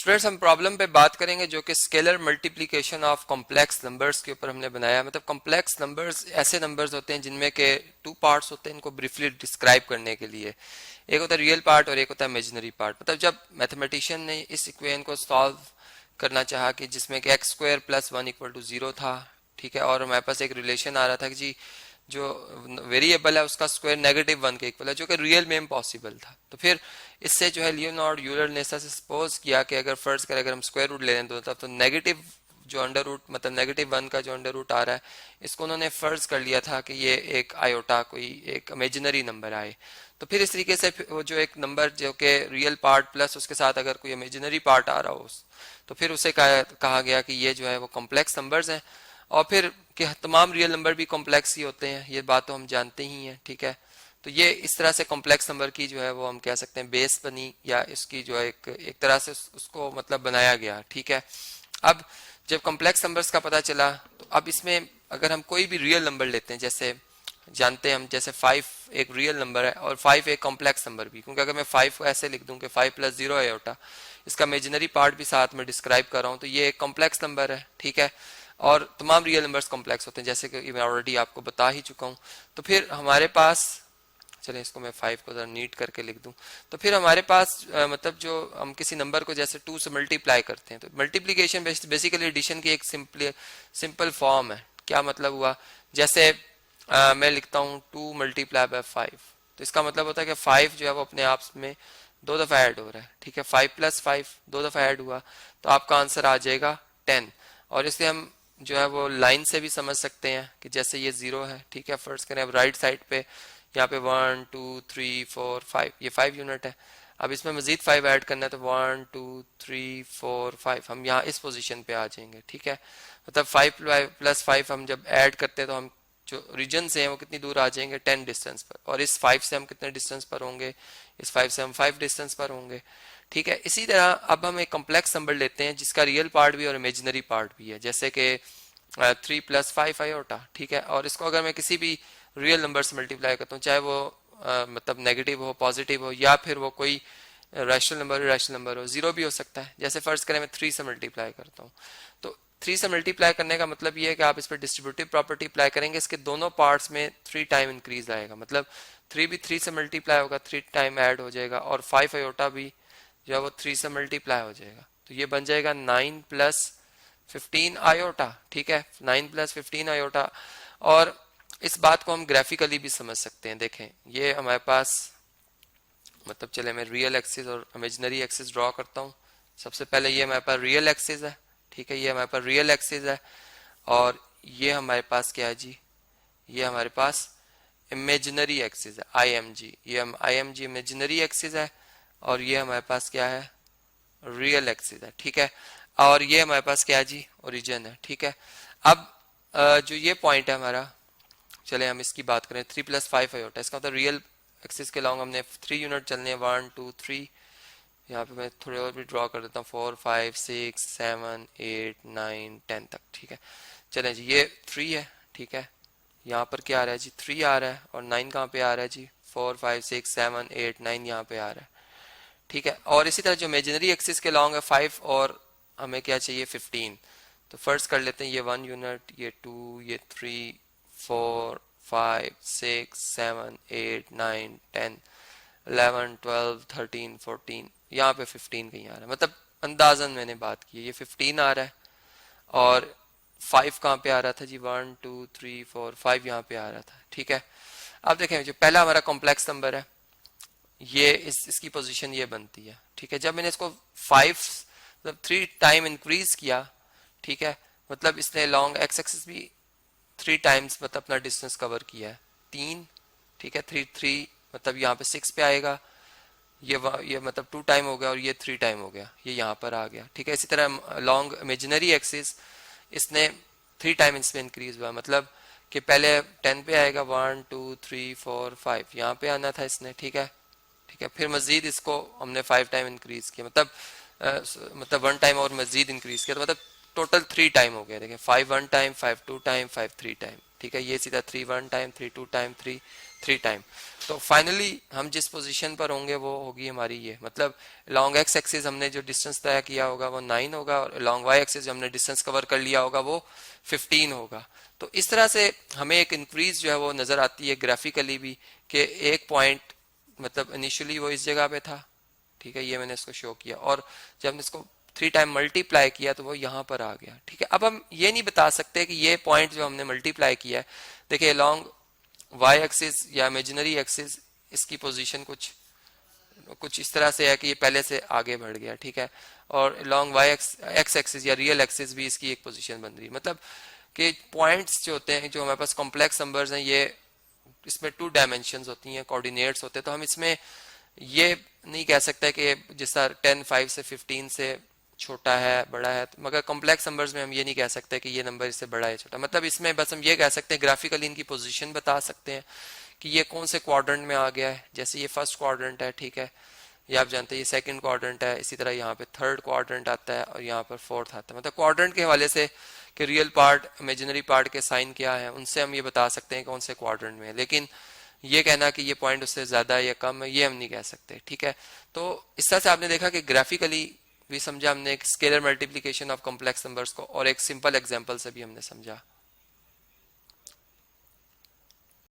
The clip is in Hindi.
स्टूडेंट्स हम प्रॉब्लम पे बात करेंगे जो कि scalar multiplication of complex numbers के ऊपर हमने बनाया। मतलब कॉम्प्लेक्स नंबर्स ऐसे नंबर्स होते हैं जिनमें के टू पार्ट्स होते हैं इनको ब्रीफली डिस्क्राइब करने के लिए। एक होता है रियल पार्ट और एक होता है इमेजिनरी पार्ट। मतलब जब मैथमेटिशियन ने इस इक्वेशन को सॉल्व करना चाहा कि जिसमें कि x square plus one equal to zero था, ठीक है, और हमारे पास एक रिलेशन आ रहा था कि जी जो वेरिएबल है उसका स्क्वायर नेगेटिव वन के इक्वल है, जो कि रियल में इम्पॉसिबल था। तो फिर इससे जो है लियोनार्ड यूलर ने ऐसा सपोज किया कि अगर फर्ज करें अगर हम स्क्वायर रूट ले लें दो तरफ, तो नेगेटिव जो अंडर रूट मतलब नेगेटिव वन का जो अंडर रूट आ रहा है इसको उन्होंने फर्ज कर लिया था कि ये एक आयोटा कोई एक इमेजिनरी नंबर आए। तो फिर इस तरीके से वो जो एक नंबर जो कि रियल पार्ट प्लस उसके साथ अगर कोई इमेजिनरी पार्ट आ रहा हो तो फिर उसे कहा गया कि ये जो है वो कॉम्प्लेक्स नंबर्स हैं। और फिर कि तमाम रियल नंबर भी कॉम्प्लेक्स ही होते हैं, ये बात तो हम जानते ही हैं, ठीक है। तो ये इस तरह से कॉम्प्लेक्स नंबर की जो है वो हम कह सकते हैं बेस बनी, या इसकी जो है एक तरह से उसको मतलब बनाया गया, ठीक है। अब जब कॉम्प्लेक्स नंबर्स का पता चला तो अब इसमें अगर हम कोई भी रियल नंबर लेते हैं, जैसे जानते हैं हम जैसे 5 एक रियल नंबर है और 5 एक कॉम्प्लेक्स नंबर भी, क्योंकि अगर मैं 5 को ऐसे लिख दूं कि 5 प्लस 0 आयोटा, इसका इमेजिनरी पार्ट भी साथ में डिस्क्राइब कर रहा हूं, तो ये एक कॉम्प्लेक्स नंबर है, ठीक है। और तमाम रियल नंबर्स कॉम्प्लेक्स होते हैं जैसे कि मैं ऑलरेडी आपको बता ही चुका हूं। तो फिर हमारे पास, चले इसको मैं 5 को जरा नीट करके लिख दूं, तो फिर हमारे पास मतलब जो हम किसी नंबर को जैसे 2 से मल्टीप्लाई करते हैं, तो मल्टीप्लीकेशन बेसिकली एडिशन की एक सिंपल फॉर्म है। क्या मतलब हुआ, जैसे मैं लिखता हूँ 2 मल्टीप्लाई बाय 5, तो इसका मतलब होता है कि 5 जो है वो अपने आप में दो दफा ऐड हो रहा है, ठीक है। 5 प्लस 5 दो दफा ऐड हुआ तो आपका आंसर आ जाएगा 10। और इसे हम जो है वो लाइन से भी समझ सकते हैं कि जैसे ये 0 है, ठीक है। फर्स्ट करें अब राइट साइड पे यहाँ पे 1 2 3 4 5, ये 5 यूनिट है। अब इसमें मजीद 5 ऐड करना है तो 1 2 3 4 5, हम यहाँ इस पोजीशन पे आ जाएंगे, ठीक है। मतलब 5 प्लस 5 हम जब ऐड करते हैं तो हम जो रीजन से हैं वो कितनी दूर आ जाएंगे 10 डिस्टेंस पर, और इस 5 से हम कितने डिस्टेंस पर होंगे, इस 5 से हम 5 डिस्टेंस पर होंगे, ठीक है। इसी तरह अब हम एक कॉम्प्लेक्स नंबर लेते हैं जिसका रियल पार्ट भी और इमेजिनरी पार्ट भी है, जैसे कि 3 प्लस 5 आयोटा, ठीक है। और इसको अगर मैं किसी भी रियल नंबर से मल्टीप्लाई करता हूँ, चाहे वो मतलब नेगेटिव हो पॉजिटिव हो या फिर वो कोई रैशनल नंबर रैशनल नंबर हो, 0 भी हो सकता है। जैसे फर्ज करें मैं 3 से मल्टीप्लाई करता हूँ, तो 3 से मल्टीप्लाई करने का मतलब ये है कि आप इस पर डिस्ट्रीब्यूटिव प्रॉपर्टी अप्लाई करेंगे, इसके दोनों पार्ट्स में 3 टाइम इंक्रीज आएगा, मतलब 3 भी 3 से मल्टीप्लाई होगा, 3 टाइम ऐड हो जाएगा, और 5 आयोटा भी जो है वो 3 से मल्टीप्लाई हो जाएगा। तो ये बन जाएगा 9 प्लस 15 आयोटा, ठीक है, 9 प्लस 15 आयोटा। और इस बात को हम ग्राफिकली भी समझ सकते हैं। देखें ये हमारे पास मतलब चले मैं रियल एक्सिस और इमेजिनरी एक्सिस ड्रॉ करता हूँ। सबसे पहले ये हमारे पास रियल एक्सिस है, ठीक है, ये हमारे पास रियल एक्सिस है, और ये हमारे पास क्या है जी, ये हमारे पास इमेजिनरी एक्सिस है IMG, ये हम IMG इमेजिनरी एक्सिस है, और ये हमारे पास क्या है रियल एक्सिस है, ठीक है। और ये हमारे पास क्या है जी ओरिजिन है, ठीक है। अब जो ये पॉइंट है हमारा, चले हम इसकी बात करें 3 प्लस 5 आयोटा, इसका मतलब रियल एक्सिस के लॉन्ग हमने 3 यूनिट चलने हैं, 1 2 3, यहाँ पे मैं थोड़े और भी ड्रॉ कर देता हूँ 4 5 6 7 8 9 10 तक, ठीक है। चलें जी ये 3 है, ठीक है, यहाँ पर क्या आ रहा है जी 3 आ रहा है, और 9 कहाँ पे आ रहा है जी 4 5 6 7 8 9 यहाँ पे आ रहा है, ठीक है। और इसी तरह जो इमेजिनरी एक्सिस के लॉन्ग है 5, और हमें क्या चाहिए 15। तो फर्स्ट कर लेते हैं ये 1 यूनिट, ये 2, ये 3 4 5 6 7 8 9 10 11 12 13 14, यहाँ पे 15 कहीं आ रहा है, मतलब अंदाजन मैंने बात की है ये 15 आ रहा है। और 5 कहाँ पे आ रहा था जी 1 2 3 4 5 यहाँ पे आ रहा था, ठीक है। अब देखें जो पहला हमारा कॉम्प्लेक्स नंबर है ये इसकी पोजीशन ये बनती है, ठीक है। जब मैंने इसको 5 मतलब 3 टाइम इंक्रीज किया, ठीक है, मतलब इसने लॉन्ग एक्स एक्सिस भी 3 टाइम्स मतलब अपना डिस्टेंस कवर किया है 3, ठीक है। 3 मतलब यहाँ पे 6 पे आएगा, ये मतलब 2 टाइम हो गया, और ये 3 टाइम हो गया, ये यहाँ पर आ गया, ठीक है। इसी तरह लॉन्ग इमेजिनरी एक्सिस इसने 3 टाइम इसमें इंक्रीज हुआ, मतलब कि पहले 10 पे आएगा 1 2 3 4 5, यहाँ पे आना था इसने, ठीक है, ठीक है। फिर मजीद इसको हमने 5 टाइम इंक्रीज किया, मतलब 1 टाइम और मजीद इंक्रीज किया, तो मतलब टोटल 3 टाइम हो गया। देखिए 5 1 टाइम, 5 2 टाइम, 5 3 टाइम, ठीक है। ये सीधा 3 1 टाइम, 3 2 टाइम, 3 3 टाइम। तो फाइनली हम जिस पोजीशन पर होंगे वो होगी हमारी ये, मतलब लॉन्ग एक्स एक्सिस हमने जो डिस्टेंस तय किया होगा वो 9 होगा, और लॉन्ग वाई एक्सिस जो हमने डिस्टेंस कवर कर लिया होगा वो 15 होगा। तो इस तरह से हमें एक इंक्रीज जो है वो नजर आती है ग्राफिकली भी, कि एक पॉइंट मतलब इनिशियली वो इस जगह पे था, ठीक है, ये मैंने इसको शो किया, और जब हमने इसको 3 टाइम मल्टीप्लाई किया तो वो यहाँ पर आ गया, ठीक है। अब हम ये नहीं बता सकते कि ये पॉइंट जो हमने मल्टीप्लाई किया है, देखिए लॉन्ग वाई एक्सिस या इमेजिनरी एक्सिस इसकी पोजीशन कुछ कुछ इस तरह से है कि ये पहले से आगे बढ़ गया, ठीक है, और लॉन्ग वाई एक्स एक्सिस या रियल एक्सिस भी इसकी एक पोजीशन बन रही है। मतलब कि पॉइंट्स जो होते हैं, जो हमारे पास कॉम्प्लेक्स नंबर्स हैं, ये इसमें 2 डायमेंशंस होती हैं, कोऑर्डिनेट्स होते हैं, तो हम इसमें ये नहीं कह सकते कि जिस तरह 10 5 से 15 से छोटा है बड़ा है, मगर कॉम्प्लेक्स नंबर्स में हम ये नहीं कह सकते कि ये नंबर इससे बड़ा है छोटा। मतलब इसमें बस हम ये कह सकते हैं ग्राफिकली इनकी पोजीशन बता सकते हैं कि ये कौन से क्वाड्रेंट में आ गया है। जैसे ये फर्स्ट क्वाड्रेंट है, ठीक है, ये आप जानते हैं, ये सेकंड क्वाड्रेंट है, इसी तरह यहाँ पे थर्ड क्वाड्रेंट आता है और यहाँ पर फोर्थ आता है। मतलब क्वाड्रेंट के हवाले से कि रियल पार्ट इमेजिनरी पार्ट के साइन क्या है, उनसे हम ये बता सकते हैं कौन से क्वाड्रेंट में है, लेकिन ये कहना कि ये पॉइंट उससे ज्यादा है या कम है, ये हम नहीं कह सकते, ठीक है। तो इस तरह से आपने देखा कि ग्राफिकली भी समझा हमने, एक scalar multiplication of complex numbers को, और एक सिंपल एग्जांपल से भी हमने समझा।